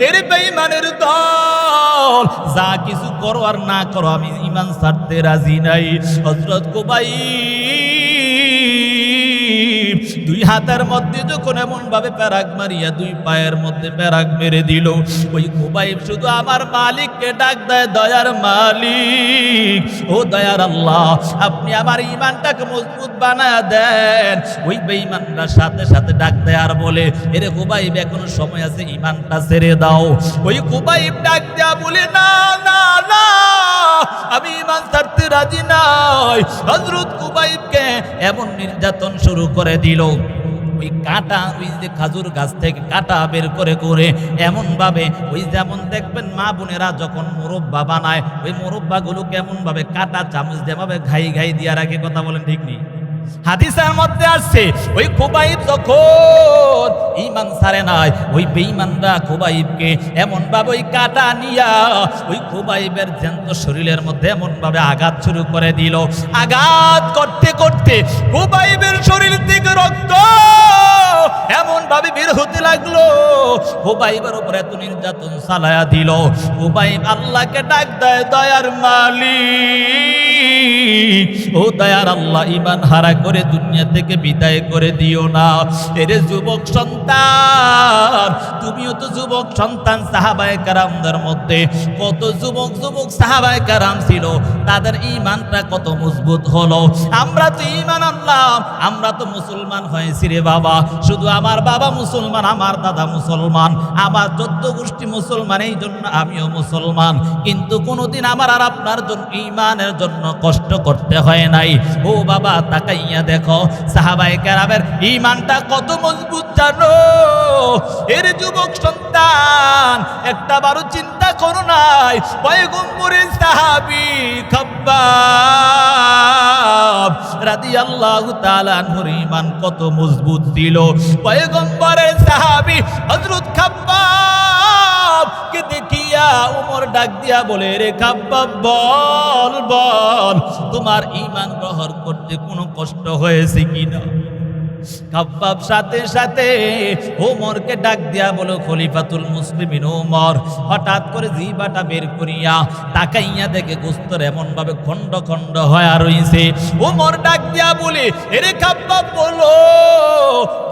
এরে বেঈমানের দল, যা কিছু করো আর না করো আমি ঈমান ছাড়তে রাজি নাই। হযরত খুবাইব দুই হাতের মধ্যে যখন এমন ভাবে পেরাক মারিয়া দুই পায়ের মধ্যে পেরাক মেরে দিল, ওই খুবাইব শুধু আমার মালিককে ডাক দেয়, দয়ার মালিক, ও দয়ার আল্লাহ, আপনি আমার ঈমানটাকে মজবুত বানায়া দেন। ওই বেঈমানরা সাথে সাথে ডাক দেয় আর বলে, এরে খুবাইব, এখনো সময় আছে, ঈমানটা ছেড়ে দাও। ওই খুবাইব ডাক দেয়া বলে, না না না, আমি ঈমান ছাড়তে রাজি নাই। হযরত খুবাইবকে এমন নির্যাতন শুরু করে দিল, ওই কাটা, ওই যে খাজুর গাছ থেকে কাটা বের করে করে এমন ভাবে, ওই যেমন দেখবেন মা বোনেরা যখন মুরব্বা বানায়, ওই মুরব্বাগুলো কেমন ভাবে কাটা চামচ দিয়ে ভাবে ঘাই ঘাই দিয়া রাখে, কথা বলেন ঠিক নেই? হাদিসের মধ্যে আসছে ওই খুবাইব যখন ঈমান ছাড়ে নাই, ওই বেঈমানরা খুবাইবকে এমন ভাবে ওই কাটা নিয়া ওই খুবাইবের জ্যান্ত শরীরের মধ্যে এমন ভাবে আঘাত শুরু করে দিল। আঘাত করতে করতে খুবাইবের শরীর থেকে রক্ত এমন ভাবে বের হতে লাগলো, খুবাইবের উপর এত নির্যাতন চালায়া দিল। খুবাইব আল্লাহকে ডাক দেয়, দয়ার মালিক, ও দয়ার আল্লাহ, ঈমান হারা করে দুনিয়া থেকে বিদায় করে দিও না। এরে যুবক সন্তান, তুমিও তো যুবক সন্তান। সাহাবায়ে কেরামদের মধ্যে কত যুবক যুবক সাহাবায়ে কেরাম ছিল, তাদের ঈমানটা কত মজবুত হলো। আমরা তো ঈমান আনলাম, আমরা তো মুসলমান হয়েছি রে বাবা। শুধু আমার বাবা মুসলমান, আমার দাদা মুসলমান, আমার 14 গোষ্ঠী মুসলমান, এই জন্য আমিও মুসলমান। কিন্তু কোনোদিন আমার আর আপনার জন্য ঈমানের জন্য কষ্ট করতে হয় নাই। ও বাবা, তাকাইয়া দেখো সাহাবায়ে কেরামের ঈমানটা কত মজবুত জানো। এর যুবক সন্তান, একটা বারো চিন্তা করো নাই পয়গম্বরের সাহাবী খাব্বাব রাদিয়াল্লাহু তাআলা আনহুর ঈমান কত মজবুত ছিল। পয়গম্বরের সাহাবী হযরত খাব্বাব কে দেখিয়া ওমর ডাক দিয়া বলে, রে খাব্বাব, বল বল, তোমার ঈমান গ্রহণ করতে কোনো কষ্ট হয়েছে কিনা? খাব্বাব সাথে সাথে ওমরকে ডাক দিয়া বলো, খলিফাতুল মুসলিমিন ওমর হঠাৎ করে জিহ্বাটা বের করিয়া তাকাইয়া দেখে গোস্তের এমন ভাবে খণ্ড খণ্ড হয়ে রইছে। ওমর ডাক দিয়া বলে, এরে খাব্বাব, বলো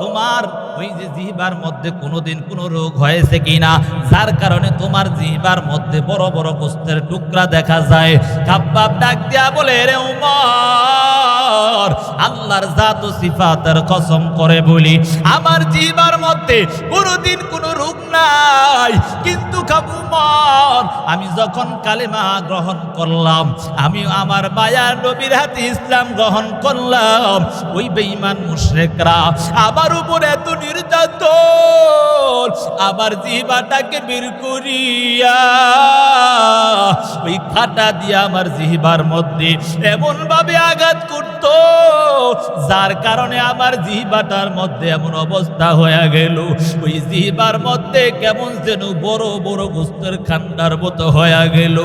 তোমার ওই যে জিহ্বার মধ্যে কোনোদিন কোনো রোগ হয়েছে কিনা, যার কারণে তোমার জিহ্বার মধ্যে বড় বড় গোস্তের টুকরা দেখা যায়? খাব্বাব ডাক দিয়া বলে, রে ওমর, আল্লাহর জাত ও সিফাতের কসম করে বলি, আমার জিহ্বার মধ্যে কোনোদিন কোনো রোগ নাই। কিন্তু ওমর, আমি যখন কালেমা গ্রহণ করলাম, আমি আমার মায়ার নবীর হাতে ইসলাম গ্রহণ করলাম, ওই বেঈমান মুশরিকরা আমার উপর এত নির্যাতন, আমার জিহ্বাটাকে বের করিয়া ওই কাঁটা দিয়া আমার জিহ্বার মধ্যে এমন ভাবে আঘাত করত, যার কারণে আমার জিহ্বাটার মধ্যে এমন অবস্থা হয়ে গেল, ওই জিহ্বার মধ্যে কেমন যেন বড় বড় গোস্তের খান্ডার মতো হয়ে গেল।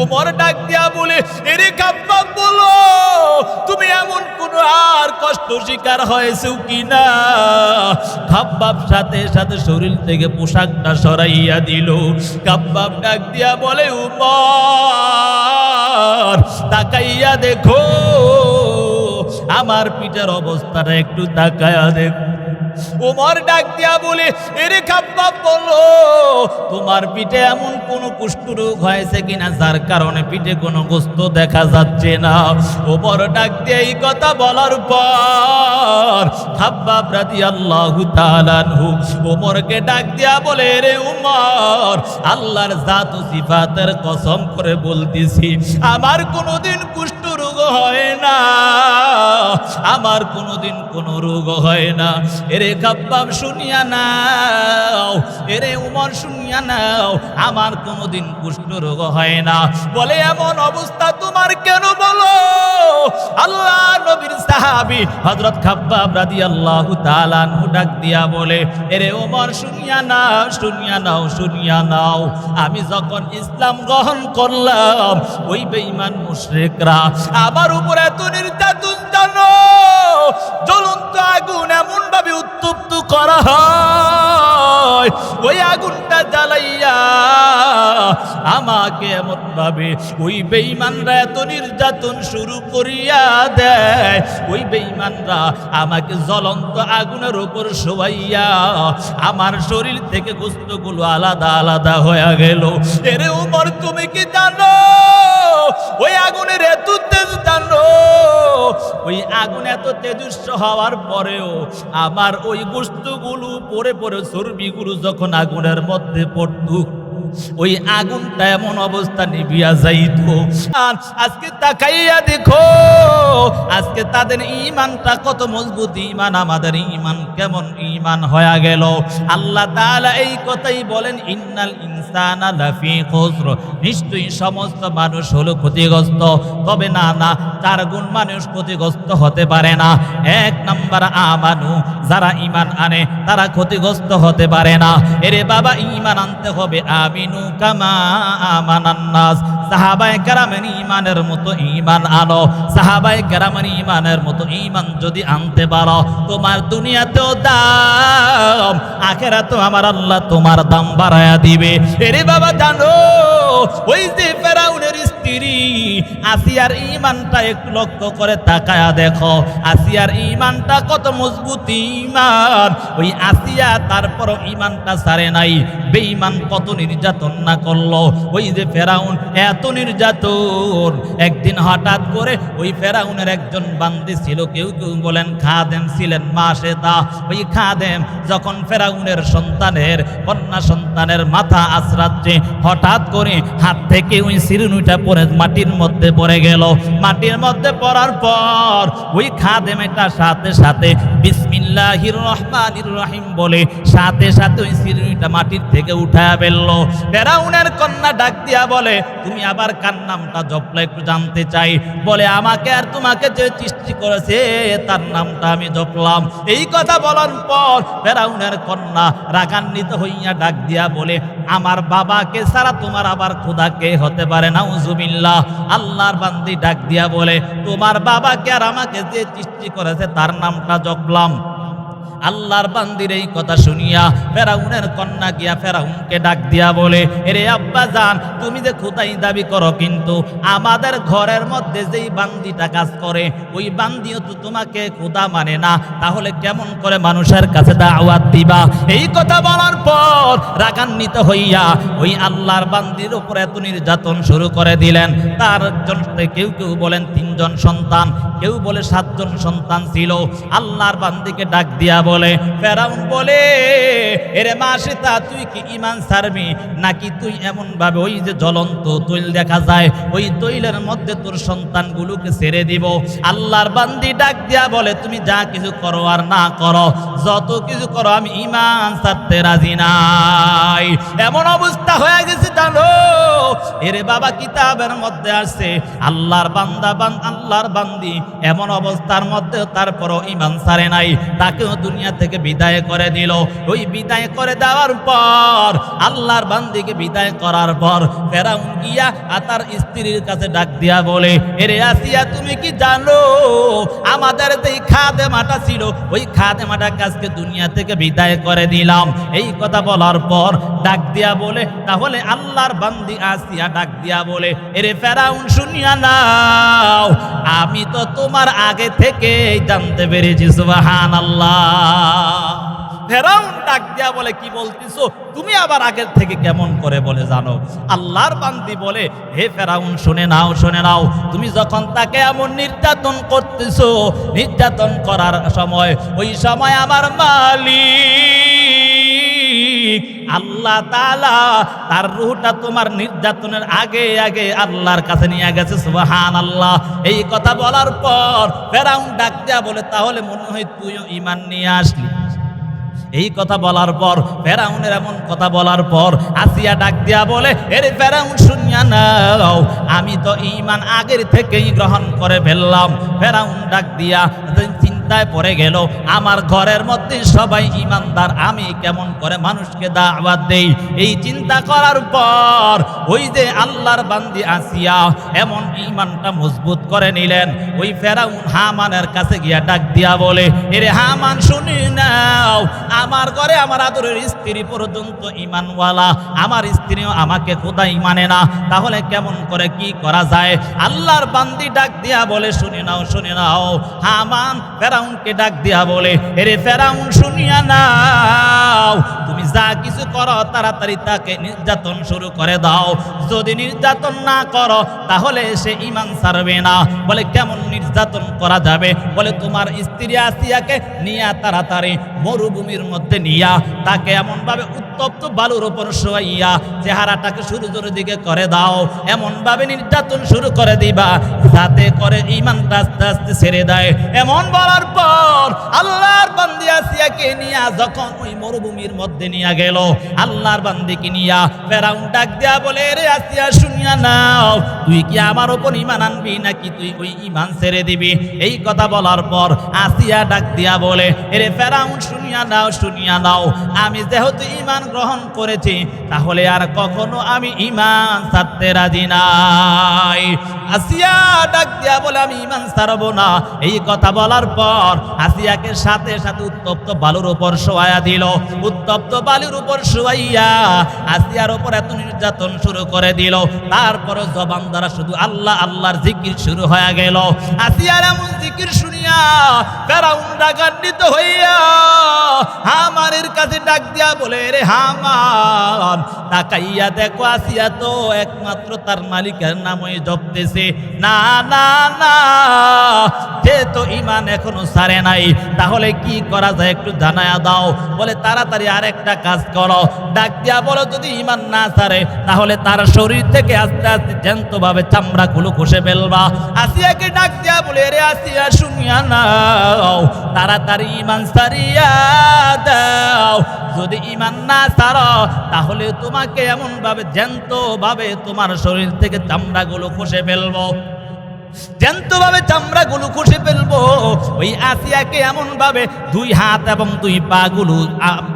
ওমর ডাক দিয়া বলে, এরে খাব্বাব, বলো তুমি এমন কোন আর কষ্ট শিকার হয়েছে কিনা? খাব্বাব সাথে সাথে শরীর থেকে পোশাকটা সরাইয়া দিল। খাব্বাব ডাক দিয়া বলে, ওমর, তাকাইয়া দেখো আমার পিঠের অবস্থাটা একটু তাকায়া দেখো। ওমর ডাক দিয়া বলে, এরে খাব্বাব বলো, তোমার পিঠে এমন কোন কুষ্ঠরোগ হয়েছে কিনা যার কারণে পিঠে কোনো গোস্ত দেখা যাচ্ছে না? ওমর ডাক দিয়ে এই কথা বলার পর খাব্বাব রাদিয়াল্লাহু তাআলা আনহু ওমরকে ডাক দিয়া বলে, রে উমর, আল্লাহর জাত ও সিফাতের কসম করে বলতেছি, আমার কোনোদিন কুষ্ঠরোগ হয় না, আমার কোনোদিন কোনো রোগ হয় না। এরে খাব্বাব শুনিয়া নাও, এরে উমর শুনিয়া নাও, আমার কোনোদিন কুষ্ঠরোগ হয় না। বলে, এমন অবস্থা তোমার কেন বলো? আল্লাহ নবীর সাহাবী হযরত খাব্বাব রাদিয়াল্লাহু তাআলা আনহু ডাক দিয়া বলে, এরে ওমর শুনিয়া নাও, শুনিয়া নাও, শুনিয়া নাও, আমি যখন ইসলাম গ্রহণ করলাম ওই বেঈমান মুশরিকরা আমার উপরে এত নির্যাতন জানো, জ্বলন্ত আগুন এমন ভাবে উত্তপ্ত করা হয়, ওই আগুনটা জ্বালাইয়া আমাকে এমন ভাবে ওই বেঈমানরা এত নির্যাতন শুরু করিয়া দেয়, ওই বেঈমানরা আমাকে জ্বলন্ত আগুনের উপর শোয়াইয়া আমার শরীর থেকে গোশতগুলো আলাদা আলাদা হয়ে গেল। এরে উমর, তুমি কি জানো ওই আগুনের এত তেজ জানো? ওই আগুন এত তেজস্ব হওয়ার পরেও আমার ওই গোশতগুলো পরে পরে চর্বিগুলো যখন আগুনের মধ্যে পড়তো, ওই আগুনটা এমন অবস্থা নিভিয়া যাইত। আজকে তাকাইয়া দেখো, আজকে তাদের ঈমানটা কত মজবুত ঈমান, আমাদের ঈমান কেমন ঈমান হয়ে গেল। আল্লাহ তাআলা এই কথাই বলেন, ইন্নাল ইনসানা লাফি খুসর, নিশ্চয়ই সমস্ত মানুষ হলো ক্ষতিগ্রস্ত। তবে না না, 4 গুণ মানুষ ক্ষতিগ্রস্ত হতে পারে না। 1 নাম্বার আমানু, যারা ঈমান আনে তারা ক্ষতিগ্রস্ত হতে পারে না। এরে বাবা, ঈমান আনতে হবে আমিনু কামা আমানান নাস। সাহাবায়ে কেরামের ঈমানের মতো ঈমান আনো। সাহাবায়ে কেরামের ঈমানের মতো ঈমান যদি আনতে পারো, তোমার দুনিয়াতেও দাম, আখিরাতেও আমার আল্লাহ তোমার দাম বাড়ায়া দিবে। এরে বাবা, জানো ওই যে ফেরাউনের স্ত্রী আসিয়ার ঈমানটা একটু লক্ষ্য করে তাকায়া দেখো, আসিয়ার ঈমানটা কত মজবুত ঈমান। ওই আসিয়া তারপরও ঈমানটা ছাড়ে নাই, বেঈমান কত নির্যাতন না করলো। ওই যে ফেরাউন এত নির্যাতন, একদিন হঠাৎ করে ওই ফেরাউনের একজন বান্দি ছিল, কেউ কেউ বলেন খাদেম ছিলেন, মাসেতা। ওই খাদেম যখন ফেরাউনের সন্তানের, কন্যা সন্তানের মাথা আছড়াচ্ছে, হঠাৎ করে হাত থেকে ওই শিরুনিটা পড়ে মাটির মধ্যে পড়ে গেল। মাটির মধ্যে পড়ার পর ওই খাদেম এটা সাথে সাথে বিসমিল্লাহির রহমানির রহিম বলে সাথে সাথে ওই শিরুনিটা মাটির থেকে উঠায়া ফেললো। ফেরাউনের কন্যা ডাক দিয়া বলে, তুমি আবার কার নামটা জপলে একটু জানতে চাই। বলে, আমাকে আর তোমাকে যে সৃষ্টি করেছে তার নামটা আমি জপলাম। এই কথা বলার পর ফেরাউনের কন্যা রাগান্বিত হইয়া ডাক দিয়া বলে, আমার বাবাকে ছাড়া তোমার আবার খোদা কে হতে পারে? নাউজুবিল্লাহ। আল্লাহর বান্দি ডাক দিয়া বলে, তোমার বাবাকে আর আমাকে যে সৃষ্টি করেছে তার নামটা জপলাম। আল্লাহর বান্দির এই কথা শুনিয়া ফেরাউনের কন্যা গিয়া ফেরাউনকে ডাক দিয়া বলে, এরে আব্বা জান, তুমি যে খোদাই দাবি করো, কিন্তু আমাদের ঘরের মধ্যে যেই বান্দিটা কাজ করে ওই বান্দিও তো তোমাকে খোদা মানে না, তাহলে কেমন করে মানুষের কাছে দাওয়াত দিবা? এই কথা বলার পর রাগান্বিত হইয়া ওই আল্লাহর বান্দির উপর এত নির্যাতন শুরু করে দিলেন। তার কেউ কেউ বলেন 3 জন সন্তান, কেউ বলে 7 জন সন্তান ছিল। আল্লাহর বান্দিকে ডাক দিয়া বলে, ফেরাউন বলে, এরে মাসিতা, তুই কি ঈমান ছাড়বি নাকি তুই এমন ভাবে ওই যে জ্বলন্ত তৈল দেখা যায় ওই তৈলের মধ্যে তোর সন্তানগুলোকে ছেড়ে দিব? আল্লাহর বান্দি ডাক দিয়া বলে, তুমি যা কিছু করো আর না করো, যত কিছু করো, আমি ঈমান ছাড়তে রাজি নাই। এমন অবস্থা হয়ে গেছে জানো? এরে বাবা, কিতাবের মধ্যে আসছে আল্লাহর আল্লাহর বান্দি এমন অবস্থার মধ্যে তারপরও ঈমান ছাড়ে নাই, তাকেও দুনিয়া থেকে বিদায় করে দিল। ওই বিদায় করে দেওয়ার পর আল্লাহর বান্দিকে বিদায় করার পর ফেরাউন গিয়া তার স্ত্রীর কাছে ডাক দিয়া বলে, এরে আসিয়া, তুমি কি জানো আমাদের যেই খাদেমাটা ছিল ওই খাদেমাটাকে আজকে দুনিয়া থেকে বিদায় করে দিলাম। এই কথা বলার পর ডাক দিয়া বলে, তাহলে আল্লাহ আল্লাহর বান্দি আসিয়া ডাক দিয়া বলে, এরে ফেরাউন শুনিয়া নাও, আমি তো তোমার আগে থেকে জানতে পেরেছি। সুবহানাল্লাহ। ফেরাউন ডাক দিয়া বলে, কি বলতিছো তুমি আবার আগের থেকে কেমন করে বলে জানো? আল্লাহর বান্দি বলে, হে ফেরাউন শুনে নাও, শুনে নাও, তুমি যখন তাকে এমন নির্যাতন করতেছো, নির্যাতন করার সময় ওই সময় আমার মালিক আল্লাহ তাআলা তার রূহটা তোমার নির্যাতনের আগে আগে আল্লাহর কাছে নিয়ে গেছে। সুবহানাল্লাহ। এই কথা বলার পর ফেরাউন ডাক দিয়া বলে, তাহলে মনে হয় তুইও ঈমান নিয়ে আসলি। এই কথা বলার পর, ফেরাউনের এমন কথা বলার পর আসিয়া ডাক দিয়া বলে, এরে ফেরাউন শুনিয়া নাও, আমি তো ঈমান আগের থেকেই গ্রহণ করে ফেললাম। ফেরাউন ডাক দিয়া চিন্তায় পড়ে গেল, আমার ঘরের মধ্যে সবাই ঈমানদার, আমি কেমন করে মানুষকে দাওয়াত দেই? এই চিন্তা করার পর ওই যে আল্লাহর বান্দি আসিয়া এমন ঈমানটা মজবুত করে নিলেন। ওই ফেরাউন হামানের কাছে গিয়া ডাক দিয়া বলে, এরে হামান শুনি নাও, আমার ঘরে আমার আদরের স্ত্রী পর্যন্ত ঈমানওয়ালা, আমার স্ত্রীও আমাকে খোদাই মানে না, তাহলে কেমন করে কি করা যায়? আল্লাহর বান্দি ডাক দিয়া বলে, শুনে নাও, শুনে নাও। হামান ফেরাউনকে ডাক দিয়া বলে, এরে ফেরাউন শুনিয়া নাও, তুমি যা কিছু করো তাড়াতাড়ি তাকে নির্যাতন শুরু করে দাও। যদি নির্যাতন না করো তাহলে সে ঈমান ছাড়বে না। বলে, কেমন নির্যাতন করা যাবে? বলে, তোমার স্ত্রী আসিয়াকে নিয়া তাড়াতাড়ি মরুভূমির মধ্যে নিয়া তাকে এমন ভাবে উত্তপ্ত বালুর উপর শোয়াইয়া চেহারাটাকে সূর্যের দিকে করে দাও, এমন ভাবে নির্যাতন শুরু করে দিবা যাতে করে ঈমানটা আস্তে আস্তে ছেড়ে দেয়। এমন বলার পর আল্লাহর বান্দি আসিয়াকে নিয়া যখন ওই মরুভূমির মধ্যে নিয়ে গেল, আল্লাহর বান্দিকে নিয়া ফেরাউন ডাক দিয়া বলে, রে আসিয়া শুনিয়া নাও, তুই কি আমার উপর ঈমান আনবি নাকি তুই ওই ঈমান ছেড়ে দিবি? এই কথা বলার পর আসিয়া ডাক দিয়া বলে, এরে ফেরাউন শুনিয়া নাও, শুনিয়া নাও, আমি যেহেতু ঈমান গ্রহণ করেছি তাহলে আর কখনো আমি ঈমান ছাড়তে রাজি নাই। আসিয়া ডাক দিয়া বলে, আমি ঈমান ছাড়বো না। এই কথা বলার পর আসিয়াকে সাথে সাথে উত্তপ্ত বালুর উপর শোয়াইয়া দিল। উত্তপ্ত বালুর উপর শোয়াইয়া আসিয়ার উপর এত নির্যাতন শুরু করে দিল। তারপরে জবান দ্বারা শুধু আল্লাহ আল্লাহর জিকির শুরু হয়ে গেল। আসিয়ার এমন জিকির শুনিয়া ফেরাউন রাগান্বিত হইয়া হামানের কাছে ডাক দিয়া বলে, রে হামান, তাকাইয়া দেখো আসিয়া তো একমাত্র তার মালিকের নামই জপতেছে। না না না, সে তো ঈমান এখনো ছাড়ে নাই, তাহলে কি করা যায় একটু জানায়া দাও। বলে, তাড়াতাড়ি আরেকটা কাজ করো, ডাক দিয়া বলো, যদি ঈমান না ছাড়ে তাহলে তার শরীর থেকে আস্তে আস্তে জ্যান্ত ভাবে চামড়াগুলো খসে ফেলবা। আসিয়াকে ডাক দিয়া বলে, রে আসিয়া শুনিয়া নাও, তাড়াতাড়ি ঈমান ছাড়িয়া দাও। যদি ঈমান না ছাড়ো তাহলে তোমাকে এমন ভাবে জ্যান্ত ভাবে তোমার শরীর থেকে চামড়াগুলো খসে ফেলবো, জ্যান্ত ভাবে চামড়াগুলো খসে ফেলবো। ওই আসিয়াকে এমন ভাবে দুই হাত এবং দুই পা গুলো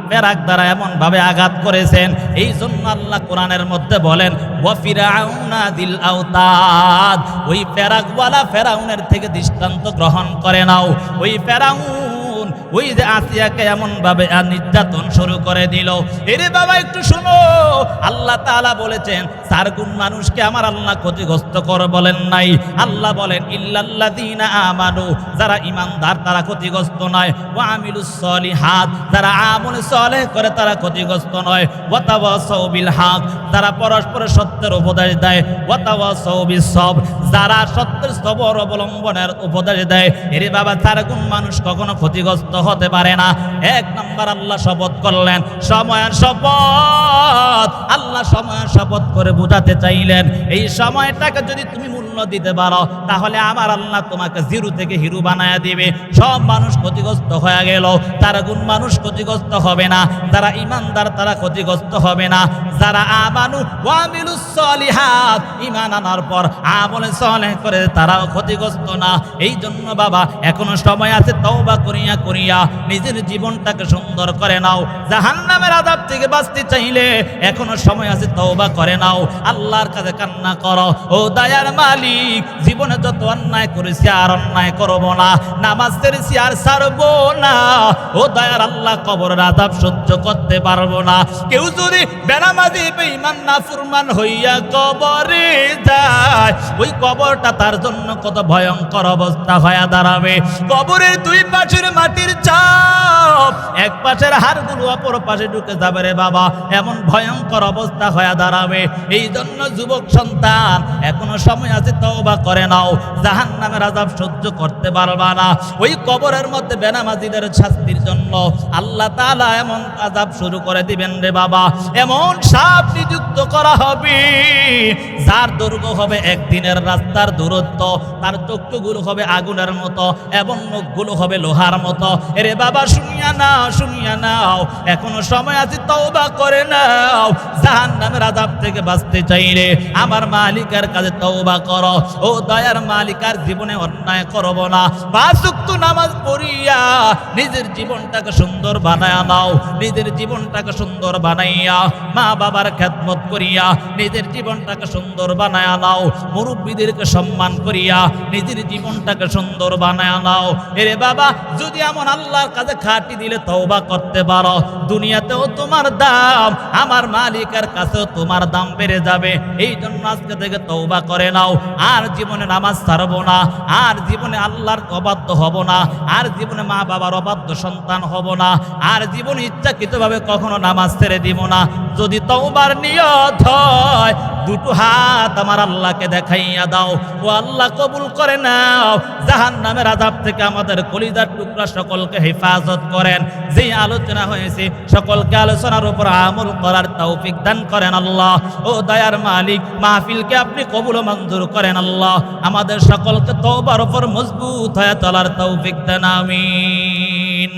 পেরাক দ্বারা এমন ভাবে আঘাত করেছেন। এই জন্য আল্লাহ কোরআনের মধ্যে বলেন, ওয়া ফিরআউনা দিল আওতাদ, ওই পেরাকওয়ালা ফেরাউনের থেকে দৃষ্টান্ত গ্রহণ করে নাও। ওই ফেরাউন ওই যে আসিয়াকে এমন ভাবে নির্যাতন শুরু করে দিল। এরে বাবা একটু শুনো, আল্লাহ তাআলা বলেছেন 4 গুণ মানুষকে আমার আল্লাহ ক্ষতিগ্রস্ত করে বলেন নাই। আল্লাহ বলেন, ইল্লাল্লাযীনা আমানু, যারা ঈমানদার তারা ক্ষতিগ্রস্ত নয়। ওয়া আমিলুস সলিহাত, যারা আমল সালেহ করে তারা ক্ষতিগ্রস্ত নয়। ওয়া তাওয়াসাউ বিল হক, যারা পরস্পর সত্যের উপদেশ দেয়। ওয়া তাওয়াসাউ বিস সবর, যারা সত্যের সবর অবলম্বনের উপদেশ দেয়। এরে বাবা 4 গুণ মানুষ কখনো ক্ষতিগ্রস্ত হতে পারে না। 1 নাম্বার আল্লাহ শপথ করলেন, সময়ের শপথ। আল্লাহ সময়ের শপথ করে বুঝাতে চাইলেন, এই সময়টাকে যদি তুমি মূল্য দিতে পারো তাহলে আমার আল্লাহ তোমাকে জিরো থেকে হিরো বানায়া দিবে। সব মানুষ ক্ষতিগ্রস্ত হয়ে গেল, 4 গুণ মানুষ ক্ষতিগ্রস্ত হবে না। যারা ঈমানদার তারা ক্ষতিগ্রস্ত হবে না। যারা আমানু ওয়া আমিলুস সলিহাত, ঈমান আনার পর আমল সালেহ করে তারাও ক্ষতিগ্রস্ত না। এই জন্য বাবা এখনো সময় আছে, তওবা করিয়া করিয়া নিজের জীবনটাকে সুন্দর করে নাও। জাহান্নামের আযাব থেকে বাঁচতে চাইলে এখনো সময় আছে, তওবা করে নাও, আল্লাহর কাছে কান্না করো। ও দয়ার মালিক, মালিক জীবনে যত অন্যায় করেছি আর অন্যায় করব না, নামাজ ছেড়েছি আর ছাড়বো না। ও দয়ার আল্লাহ, কবরের আযাব সহ্য করতে পারবো না। কেউ যদি বেনামাজি বেঈমান নাফরমান হইয়া কবরে যায়, ওই কবরটা তার জন্য কত ভয়ঙ্কর অবস্থা হয়ে দাঁড়াবে। কবরের দুই পাশের মাটির চাপ, এক পাশের হাড়গুলো অপর পাশে ঢুকে যাবে রে বাবা, এমন ভয়ঙ্কর অবস্থা হয়ে দাঁড়াবে। এই জন্য যুবক সন্তান, এখনো সময় আছে, তওবা করে নাও। জাহান্নামের আযাব সহ্য করতে পারবা না। ওই কবরের মধ্যে বেনামাজিদের শাস্তির জন্য আল্লাহ তাআলা এমন আযাব শুরু করে দিবেন রে বাবা, এমন সাপ নিযুক্ত করা হবে যার দৈর্ঘ্য হবে একদিনের রাস্তার দূরত্ব, তার চক্ষুগুলো হবে আগুনের মতো এবং মুখগুলো হবে লোহার মতো। এরে বাবা, শুনিয়া নাও, শুনিয়া নাও, এখনো সময় আছে, তওবা করে নাও। জাহান্নামের আযাব থেকে বাঁচতে চাইলে আমার মালিকের কাছে তওবা করো। ও দয়ার মালিক, আর জীবনে অন্যায় করব না। পাঁচ ওয়াক্ত নামাজ পড়িয়া নিজের জীবনটাকে সুন্দর বানায়া নাও। নিজের জীবনটাকে সুন্দর বানাইয়া মা বাবার খেদমত করিয়া নিজের জীবনটাকে সুন্দর বানায়া নাও। মুরব্বীদেরকে সম্মান করিয়া নিজের জীবনটাকে সুন্দর বানায়া নাও। এরে বাবা, যদি এমন আল্লাহর কাছে খাঁটি দিলে তওবা করতে পারো, দুনিয়াতেও তোমার দাম, আমার মালিকের কাছেও তোমার দাম বেড়ে যাবে। এই জন্য আজকে থেকে তওবা করে নাও। আর জীবনে নামাজ ছাড়বো না, আর জীবনে আল্লাহর অবাধ্য হব না, আর জীবনে মা বাবার অবাধ্য সন্তান হব না, আর জীবনে ইচ্ছাকৃতভাবে কখনো নামাজ ছেড়ে দিব না। যদি তওবার নিয়ত হয়, দুটো হাত আমার আল্লাহকে দেখাইয়া দাও। ও আল্লাহ, কবুল করে নাও। জাহান্নামের আযাব থেকে আমাদের কলিজার টুকরা সকলকে হেফাজত করেন। যেই আলোচনা হয়েছে সকলকে আলোচনার উপর আমল করার তৌফিক দান করেন আল্লাহ। ও দয়ার মালিক, মাহফিলকে আপনি কবুল ও মঞ্জুর করেন আল্লাহ। আমাদের সকলকে তওবার উপর মজবুত হয়ে চলার তৌফিক দেন, আমিন।